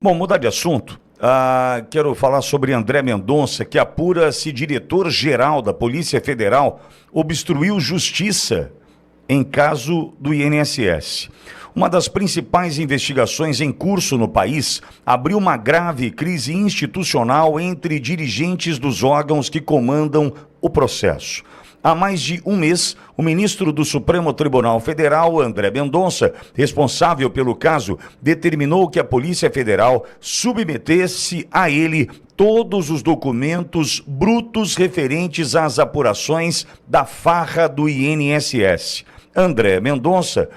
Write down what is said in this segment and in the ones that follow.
Bom, mudar de assunto. Quero falar sobre André Mendonça, que apura se diretor-geral da Polícia Federal obstruiu justiça em caso do INSS. Uma das principais investigações em curso no país abriu uma grave crise institucional entre dirigentes dos órgãos que comandam o processo. Há mais de um mês, o ministro do Supremo Tribunal Federal, André Mendonça, responsável pelo caso, determinou que a Polícia Federal submetesse a ele todos os documentos brutos referentes às apurações da farra do INSS. André Mendonça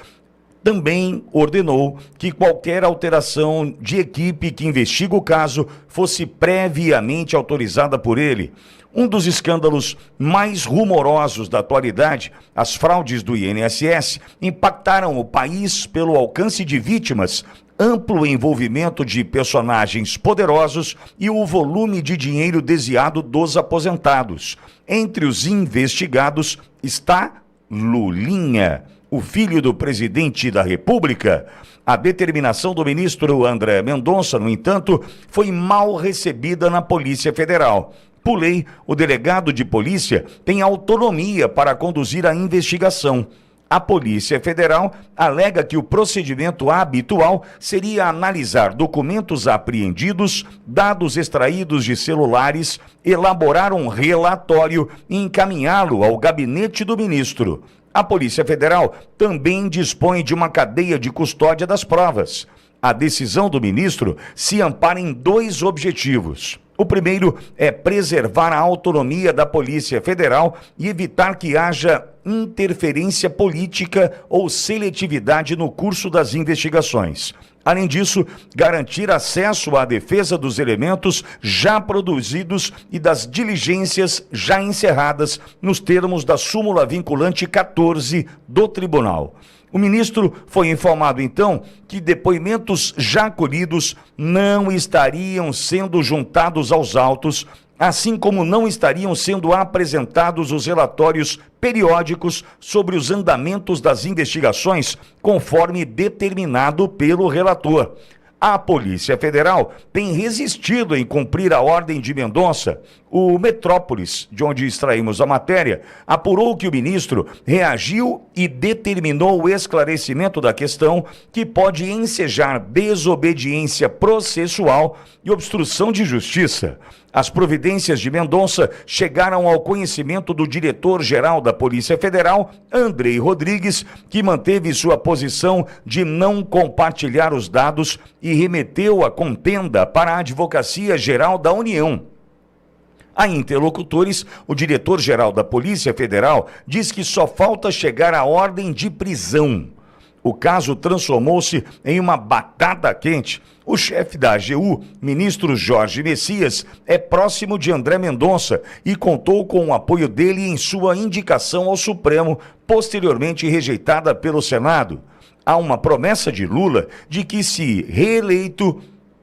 também ordenou que qualquer alteração de equipe que investiga o caso fosse previamente autorizada por ele. Um dos escândalos mais rumorosos da atualidade, as fraudes do INSS, impactaram o país pelo alcance de vítimas, amplo envolvimento de personagens poderosos e o volume de dinheiro desviado dos aposentados. Entre os investigados está Lulinha, o filho do presidente da República. A determinação do ministro André Mendonça, no entanto, foi mal recebida na Polícia Federal. Por lei, o delegado de polícia tem autonomia para conduzir a investigação. A Polícia Federal alega que o procedimento habitual seria analisar documentos apreendidos, dados extraídos de celulares, elaborar um relatório e encaminhá-lo ao gabinete do ministro. A Polícia Federal também dispõe de uma cadeia de custódia das provas. A decisão do ministro se ampara em dois objetivos. O primeiro é preservar a autonomia da Polícia Federal e evitar que haja interferência política ou seletividade no curso das investigações. Além disso, garantir acesso à defesa dos elementos já produzidos e das diligências já encerradas nos termos da súmula vinculante 14 do Tribunal. O ministro foi informado, então, que depoimentos já colhidos não estariam sendo juntados aos autos, assim como não estariam sendo apresentados os relatórios periódicos sobre os andamentos das investigações, conforme determinado pelo relator. A Polícia Federal tem resistido em cumprir a ordem de Mendonça. O Metrópolis, de onde extraímos a matéria, apurou que o ministro reagiu e determinou o esclarecimento da questão, que pode ensejar desobediência processual e obstrução de justiça. As providências de Mendonça chegaram ao conhecimento do diretor-geral da Polícia Federal, Andrei Rodrigues, que manteve sua posição de não compartilhar os dados e remeteu a contenda para a Advocacia Geral da União. A interlocutores, o diretor-geral da Polícia Federal diz que só falta chegar à ordem de prisão. O caso transformou-se em uma batata quente. O chefe da AGU, ministro Jorge Messias, é próximo de André Mendonça e contou com o apoio dele em sua indicação ao Supremo, posteriormente rejeitada pelo Senado. Há uma promessa de Lula de que, se reeleito,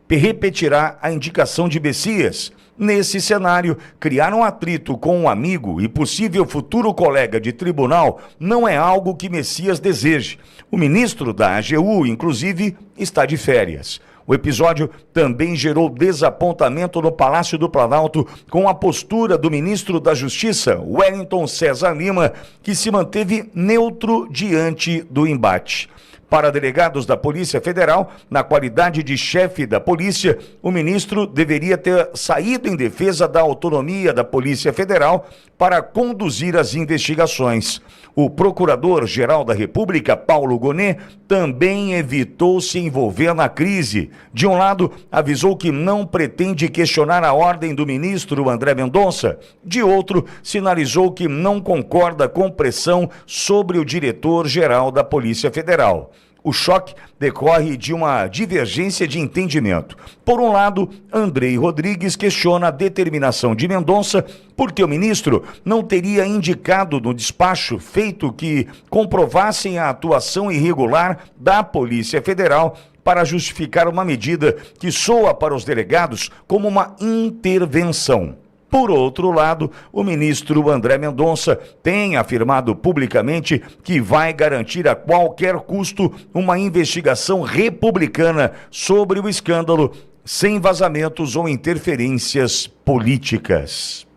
repetirá a indicação de Messias. Nesse cenário, criar um atrito com um amigo e possível futuro colega de tribunal não é algo que Messias deseje. O ministro da AGU, inclusive, está de férias. O episódio também gerou desapontamento no Palácio do Planalto com a postura do ministro da Justiça, Wellington César Lima, que se manteve neutro diante do embate. Para delegados da Polícia Federal, na qualidade de chefe da polícia, o ministro deveria ter saído em defesa da autonomia da Polícia Federal para conduzir as investigações. O Procurador-Geral da República, Paulo Gonet, também evitou se envolver na crise. De um lado, avisou que não pretende questionar a ordem do ministro André Mendonça. De outro, sinalizou que não concorda com pressão sobre o diretor-geral da Polícia Federal. O choque decorre de uma divergência de entendimento. Por um lado, Andrei Rodrigues questiona a determinação de Mendonça porque o ministro não teria indicado no despacho feito que comprovassem a atuação irregular da Polícia Federal para justificar uma medida que soa para os delegados como uma intervenção. Por outro lado, o ministro André Mendonça tem afirmado publicamente que vai garantir a qualquer custo uma investigação republicana sobre o escândalo sem vazamentos ou interferências políticas.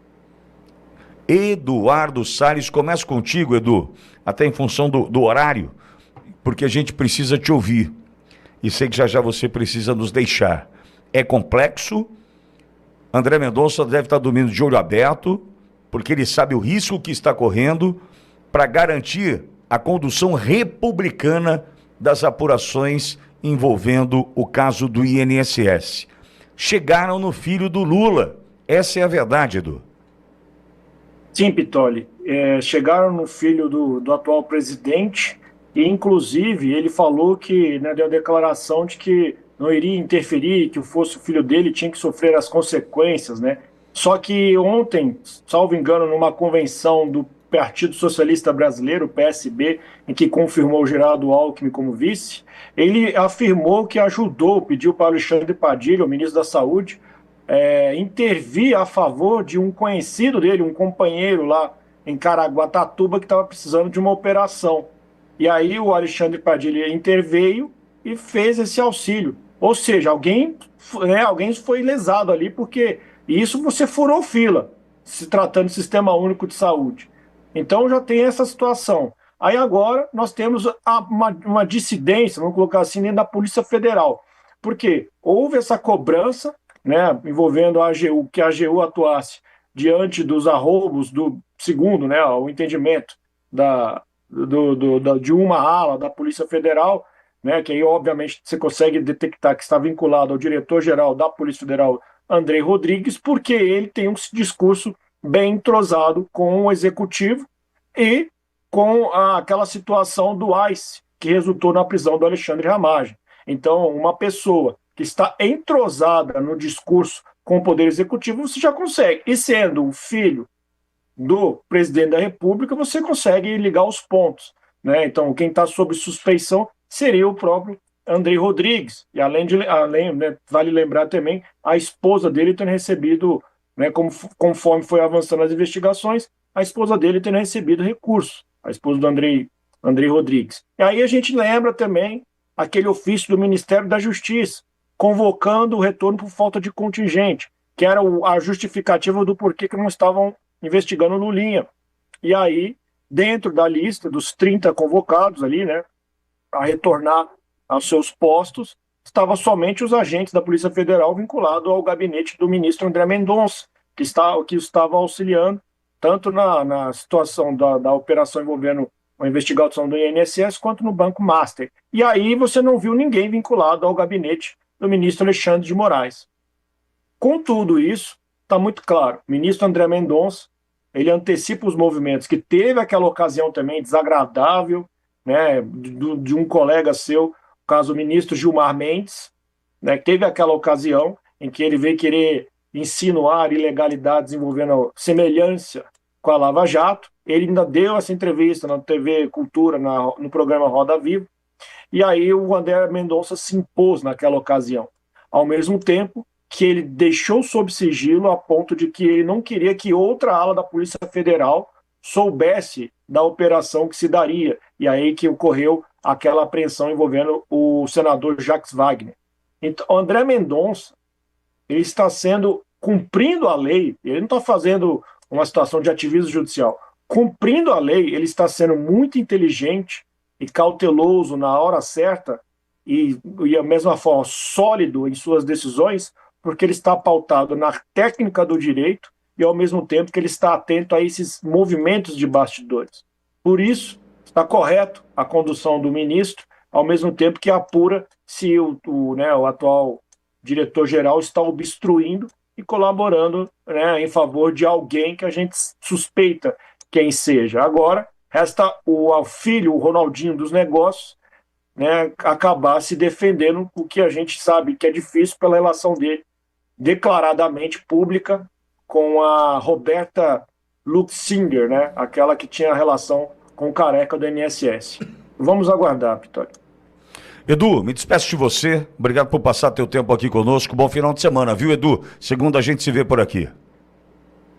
Eduardo Salles, começo contigo, Edu, até em função do horário, porque a gente precisa te ouvir. E sei que já você precisa nos deixar. É complexo. André Mendonça deve estar dormindo de olho aberto, porque ele sabe o risco que está correndo para garantir a condução republicana das apurações envolvendo o caso do INSS. Chegaram no filho do Lula. Essa é a verdade, Edu. Sim, Pitoli. Chegaram no filho do atual presidente e, inclusive, ele falou que, né, deu a declaração de que não iria interferir, que fosse o filho dele, tinha que sofrer as consequências, né? Só que ontem, salvo engano, numa convenção do Partido Socialista Brasileiro, PSB, em que confirmou o Geraldo Alckmin como vice, ele afirmou que ajudou, pediu para Alexandre Padilha, o ministro da Saúde, intervir a favor de um conhecido dele, um companheiro lá em Caraguatatuba, que estava precisando de uma operação. E aí o Alexandre Padilha interveio e fez esse auxílio. Ou seja, alguém foi lesado ali, porque isso você furou fila, se tratando do Sistema Único de Saúde. Então já tem essa situação. Aí agora nós temos uma dissidência, vamos colocar assim, dentro da Polícia Federal. Porque houve essa cobrança, né, envolvendo a AGU, que a AGU atuasse diante dos arroubos segundo, né, o entendimento de uma ala da Polícia Federal, né, que aí obviamente você consegue detectar que está vinculado ao diretor-geral da Polícia Federal, Andrei Rodrigues, porque ele tem um discurso bem entrosado com o executivo e com aquela situação do ICE, que resultou na prisão do Alexandre Ramagem. Então, uma pessoa que está entrosada no discurso com o Poder Executivo, você já consegue. E sendo o filho do presidente da República, você consegue ligar os pontos, né? Então, quem está sob suspeição seria o próprio Andrei Rodrigues. E além, né, vale lembrar também a esposa dele tendo recebido, né, conforme foi avançando as investigações, a esposa dele tendo recebido recursos, a esposa do Andrei Rodrigues. E aí a gente lembra também aquele ofício do Ministério da Justiça, convocando o retorno por falta de contingente, que era a justificativa do porquê que não estavam investigando o Lulinha. E aí, dentro da lista dos 30 convocados ali, né, a retornar aos seus postos, estava somente os agentes da Polícia Federal vinculados ao gabinete do ministro André Mendonça, que estava auxiliando tanto na situação da operação envolvendo a investigação do INSS, quanto no Banco Master. E aí você não viu ninguém vinculado ao gabinete do ministro Alexandre de Moraes. Com tudo isso, está muito claro, o ministro André Mendonça, ele antecipa os movimentos, que teve aquela ocasião também desagradável, né, de um colega seu, o caso do ministro Gilmar Mendes, né, que teve aquela ocasião em que ele veio querer insinuar ilegalidades envolvendo semelhança com a Lava Jato. Ele ainda deu essa entrevista na TV Cultura, no programa Roda Viva, e aí o André Mendonça se impôs naquela ocasião. Ao mesmo tempo que ele deixou sob sigilo a ponto de que ele não queria que outra ala da Polícia Federal soubesse da operação que se daria, e aí que ocorreu aquela apreensão envolvendo o senador Jacques Wagner. Então, André Mendonça, ele está cumprindo a lei, ele não está fazendo uma situação de ativismo judicial, cumprindo a lei, ele está sendo muito inteligente e cauteloso na hora certa e da mesma forma sólido em suas decisões, porque ele está pautado na técnica do direito e ao mesmo tempo que ele está atento a esses movimentos de bastidores. Por isso, está correto a condução do ministro, ao mesmo tempo que apura se o atual diretor-geral está obstruindo e colaborando, né, em favor de alguém que a gente suspeita quem seja. Agora, resta o filho, o Ronaldinho dos negócios, né, acabar se defendendo, o que a gente sabe que é difícil pela relação dele, declaradamente pública, com a Roberta Luxinger, né, aquela que tinha relação com o careca do INSS. Vamos aguardar, Vitória. Edu, me despeço de você. Obrigado por passar teu tempo aqui conosco. Bom final de semana, viu, Edu? Segunda a gente se vê por aqui.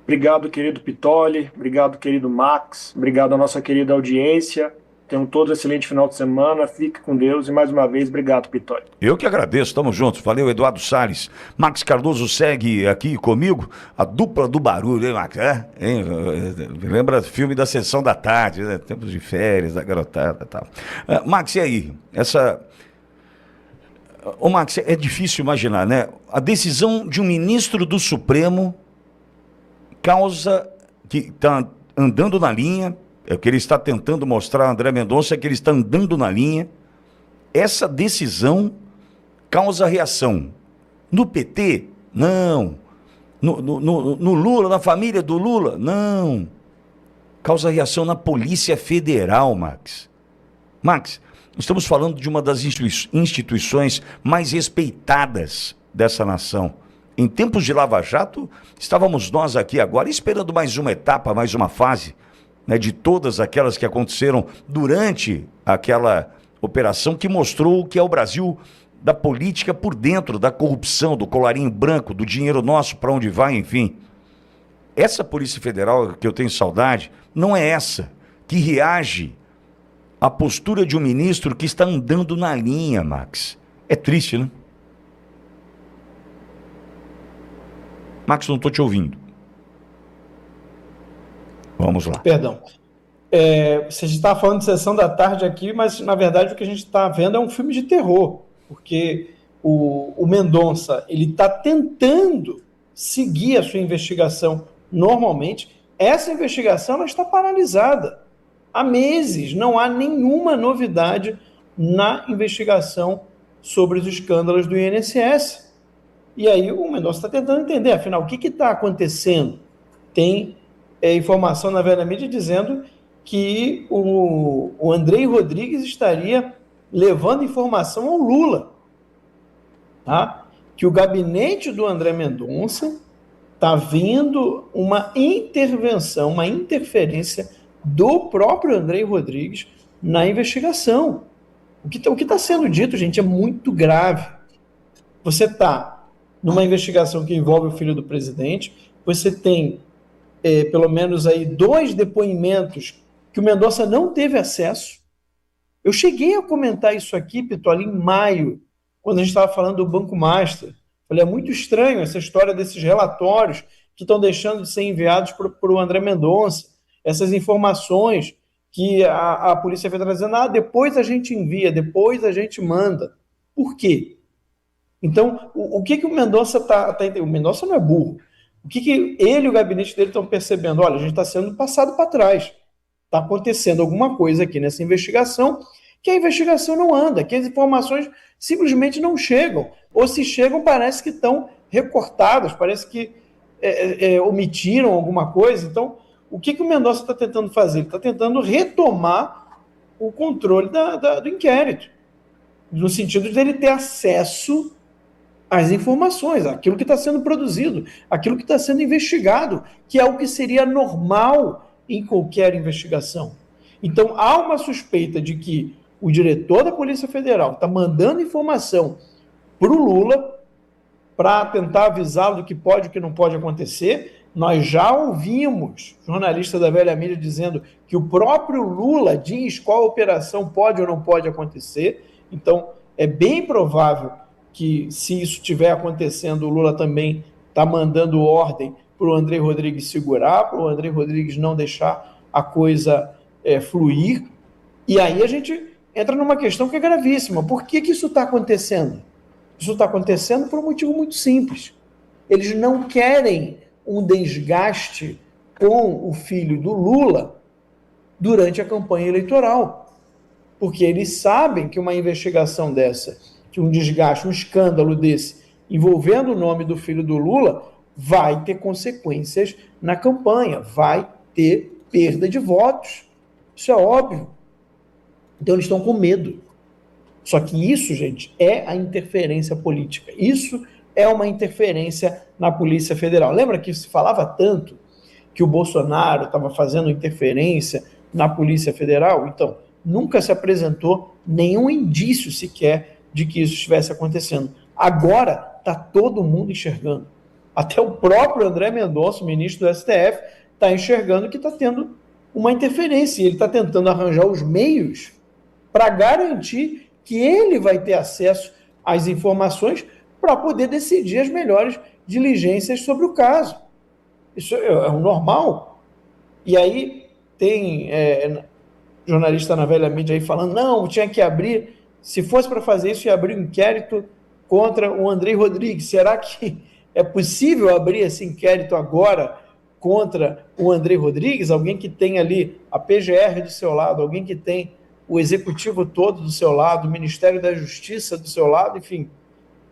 Obrigado, querido Pitoli. Obrigado, querido Max. Obrigado à nossa querida audiência. Tenham todos um excelente final de semana. Fique com Deus e mais uma vez, obrigado, Pitório. Eu que agradeço, estamos juntos. Valeu, Eduardo Salles. Max Cardoso segue aqui comigo, a dupla do barulho, hein, Max? Hein? Lembra filme da Sessão da Tarde, né? Tempos de férias, da garotada e tal. Max, e aí? Ô, Max, é difícil imaginar, né? A decisão de um ministro do Supremo causa que está andando na linha, é o que ele está tentando mostrar, André Mendonça, é que ele está andando na linha. Essa decisão causa reação. No PT? Não. No Lula, na família do Lula? Não. Causa reação na Polícia Federal, Max. Max, estamos falando de uma das instituições mais respeitadas dessa nação. Em tempos de Lava Jato, estávamos nós aqui agora esperando mais uma etapa, mais uma fase, né, de todas aquelas que aconteceram durante aquela operação que mostrou o que é o Brasil da política por dentro, da corrupção, do colarinho branco, do dinheiro nosso, para onde vai, enfim. Essa Polícia Federal, que eu tenho saudade, não é essa que reage à postura de um ministro que está andando na linha, Max. É triste, né? Max, não estou te ouvindo. Vamos lá. Perdão. Você está falando de Sessão da Tarde aqui, mas na verdade o que a gente está vendo é um filme de terror, porque o Mendonça ele está tentando seguir a sua investigação normalmente. Essa investigação ela está paralisada há meses, não há nenhuma novidade na investigação sobre os escândalos do INSS. E aí o Mendonça está tentando entender, afinal, o que está acontecendo? Tem informação na velha mídia dizendo que o Andrei Rodrigues estaria levando informação ao Lula, tá? Que o gabinete do André Mendonça está vendo uma intervenção, uma interferência do próprio Andrei Rodrigues na investigação. O que está sendo dito, gente, é muito grave. Você está numa investigação que envolve o filho do presidente, você tem pelo menos aí 2 depoimentos que o Mendonça não teve acesso. Eu cheguei a comentar isso aqui, Pittoli, em maio, quando a gente estava falando do Banco Master. Falei, é muito estranho essa história desses relatórios que estão deixando de ser enviados para o André Mendonça, essas informações que a Polícia Federal está dizendo, depois a gente envia, depois a gente manda. Por quê? Então, o que o Mendonça está entendendo? O Mendonça não é burro. O que ele e o gabinete dele estão percebendo? Olha, a gente está sendo passado para trás. Está acontecendo alguma coisa aqui nessa investigação que a investigação não anda, que as informações simplesmente não chegam. Ou se chegam, parece que estão recortadas, parece que omitiram alguma coisa. Então, o que o Mendonça está tentando fazer? Ele está tentando retomar o controle do inquérito, no sentido de ele ter acesso às informações, aquilo que está sendo produzido, aquilo que está sendo investigado, que é o que seria normal em qualquer investigação. Então, há uma suspeita de que o diretor da Polícia Federal está mandando informação para o Lula para tentar avisá-lo do que pode e o que não pode acontecer. Nós já ouvimos jornalistas da velha mídia dizendo que o próprio Lula diz qual operação pode ou não pode acontecer. Então, é bem provável que, se isso estiver acontecendo, o Lula também está mandando ordem para o Andrei Rodrigues segurar, para o Andrei Rodrigues não deixar a coisa fluir. E aí a gente entra numa questão que é gravíssima. Por que isso está acontecendo? Isso está acontecendo por um motivo muito simples. Eles não querem um desgaste com o filho do Lula durante a campanha eleitoral. Porque eles sabem que uma investigação dessa, que um desgaste, um escândalo desse, envolvendo o nome do filho do Lula, vai ter consequências na campanha, vai ter perda de votos. Isso é óbvio. Então eles estão com medo. Só que isso, gente, é a interferência política. Isso é uma interferência na Polícia Federal. Lembra que se falava tanto que o Bolsonaro estava fazendo interferência na Polícia Federal? Então, nunca se apresentou nenhum indício sequer de que isso estivesse acontecendo. Agora está todo mundo enxergando. Até o próprio André Mendonça, o ministro do STF, está enxergando que está tendo uma interferência. E ele está tentando arranjar os meios para garantir que ele vai ter acesso às informações para poder decidir as melhores diligências sobre o caso. Isso é o normal. E aí tem jornalista na velha mídia aí falando, não, tinha que abrir, se fosse para fazer isso, ia abrir um inquérito contra o Andrei Rodrigues. Será que é possível abrir esse inquérito agora contra o Andrei Rodrigues? Alguém que tem ali a PGR do seu lado, alguém que tem o executivo todo do seu lado, o Ministério da Justiça do seu lado, enfim.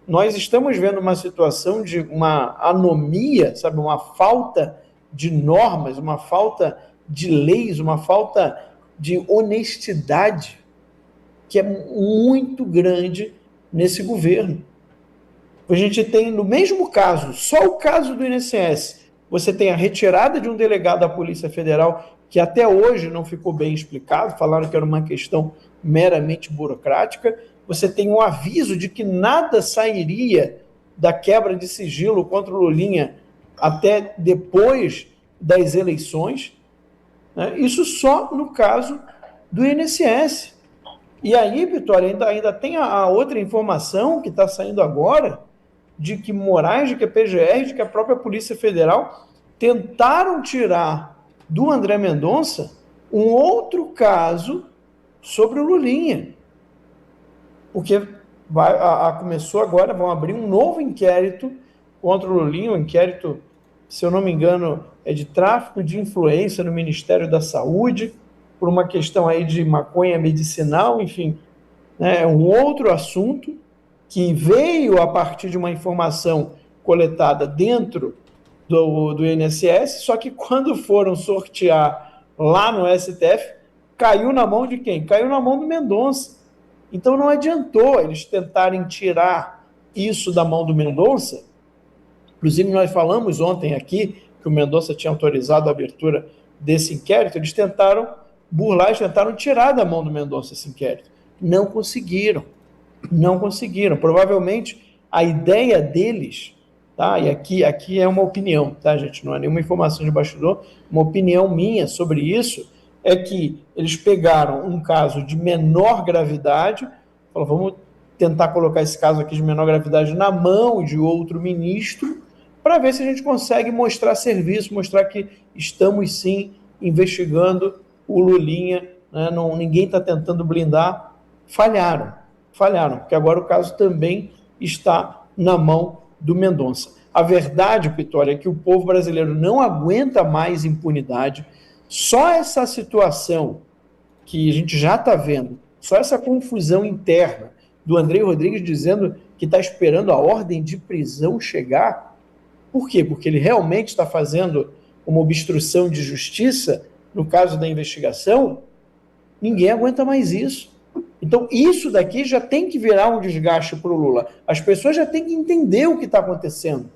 Nós estamos vendo uma situação de uma anomia, sabe, uma falta de normas, uma falta de leis, uma falta de honestidade que é muito grande nesse governo. A gente tem, no mesmo caso, só o caso do INSS, você tem a retirada de um delegado da Polícia Federal, que até hoje não ficou bem explicado, falaram que era uma questão meramente burocrática, você tem um aviso de que nada sairia da quebra de sigilo contra o Lulinha até depois das eleições, né? Isso só no caso do INSS. E aí, Vitória, ainda tem a outra informação que está saindo agora, de que Moraes, de que a PGR, de que a própria Polícia Federal tentaram tirar do André Mendonça um outro caso sobre o Lulinha. Porque começou agora, vão abrir um novo inquérito contra o Lulinha, um inquérito, se eu não me engano, é de tráfico de influência no Ministério da Saúde, por uma questão aí de maconha medicinal, enfim, né, é um outro assunto que veio a partir de uma informação coletada dentro do INSS, só que quando foram sortear lá no STF, caiu na mão de quem? Caiu na mão do Mendonça. Então não adiantou eles tentarem tirar isso da mão do Mendonça. Inclusive nós falamos ontem aqui que o Mendonça tinha autorizado a abertura desse inquérito, eles tentaram burlar, eles tentaram tirar da mão do Mendonça esse inquérito. Não conseguiram. Não conseguiram. Provavelmente a ideia deles, tá? E aqui é uma opinião, tá, gente? Não é nenhuma informação de bastidor, uma opinião minha sobre isso é que eles pegaram um caso de menor gravidade, falaram, vamos tentar colocar esse caso aqui de menor gravidade na mão de outro ministro, para ver se a gente consegue mostrar serviço, mostrar que estamos sim investigando o Lulinha, né? Não, ninguém está tentando blindar. Falharam, porque agora o caso também está na mão do Mendonça. A verdade, Vitória, é que o povo brasileiro não aguenta mais impunidade. Só essa situação que a gente já está vendo, só essa confusão interna do Andrei Rodrigues dizendo que está esperando a ordem de prisão chegar. Por quê? Porque ele realmente está fazendo uma obstrução de justiça no caso da investigação. Ninguém aguenta mais isso. Então, isso daqui já tem que virar um desgaste para o Lula. As pessoas já têm que entender o que está acontecendo.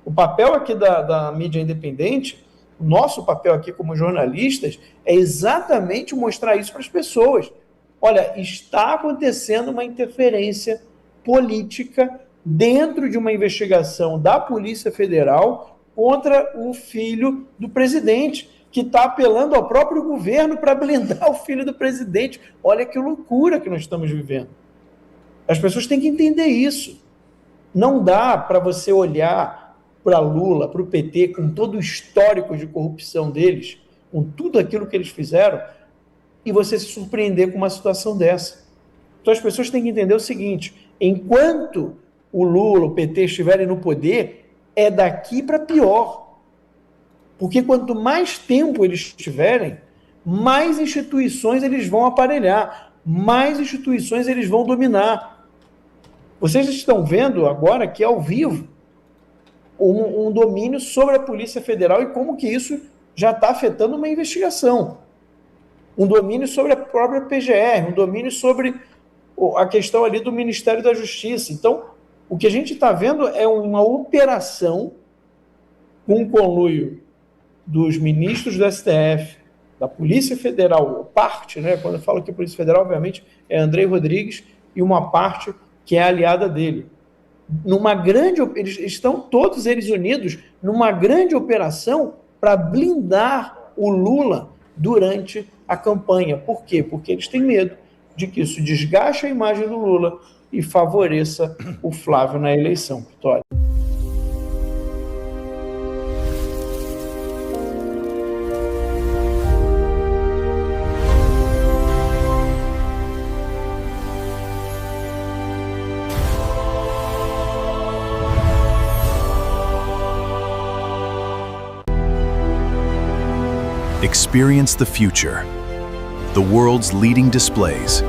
O papel aqui da mídia independente, o nosso papel aqui como jornalistas, é exatamente mostrar isso para as pessoas. Olha, está acontecendo uma interferência política dentro de uma investigação da Polícia Federal contra o filho do presidente, que está apelando ao próprio governo para blindar o filho do presidente. Olha que loucura que nós estamos vivendo. As pessoas têm que entender isso. Não dá para você olhar para Lula, para o PT, com todo o histórico de corrupção deles, com tudo aquilo que eles fizeram, e você se surpreender com uma situação dessa. Então as pessoas têm que entender o seguinte, enquanto o Lula, o PT estiverem no poder, é daqui para pior. Porque quanto mais tempo eles tiverem, mais instituições eles vão aparelhar, mais instituições eles vão dominar. Vocês estão vendo agora que ao vivo um domínio sobre a Polícia Federal e como que isso já está afetando uma investigação. Um domínio sobre a própria PGR, um domínio sobre a questão ali do Ministério da Justiça. Então, o que a gente está vendo é uma operação com conluio dos ministros do STF, da Polícia Federal, parte, né? Quando eu falo que a Polícia Federal, obviamente, é Andrei Rodrigues e uma parte que é aliada dele. Eles estão todos eles unidos numa grande operação para blindar o Lula durante a campanha. Por quê? Porque eles têm medo de que isso desgaste a imagem do Lula e favoreça o Flávio na eleição. Vitória. Experience the future. The world's leading displays,